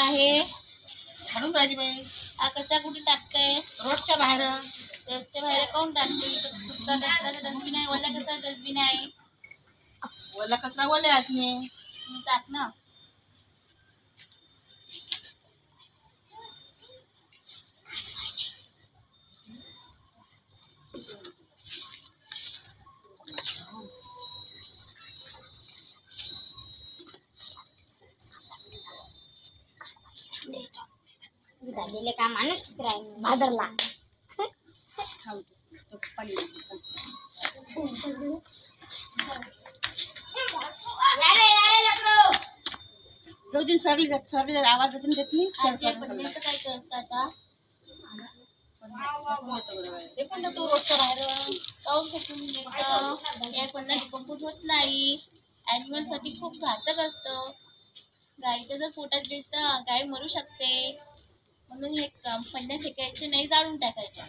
आहे म्हणून राजीबाई हा कचरा कुठे टाकताय? रोडच्या बाहेर. रोडच्या बाहेर कोण टाकते? सुका कचऱ्याचा डस्टबिन आहे, ओला कचरा डस्टबिन आहे. ओला कचरा ओल्या हातने टाक ना. दिले का माणूस भादरला दिन सरली आवाज येतो देत नाही. पडण्याचं काय करत आता? ते पण तो रोडच्या बाहेर काऊन फेकून देतं? या पन्ना डिकम्पोज होत नाही. ॲनिमल साठी खूप घातक असतं. गाईच्या जर पोटात गेलं तर गाय मरू शकते. म्हणून हे पन्न्या फेकायचे नाही, जाळून टाकायच्या.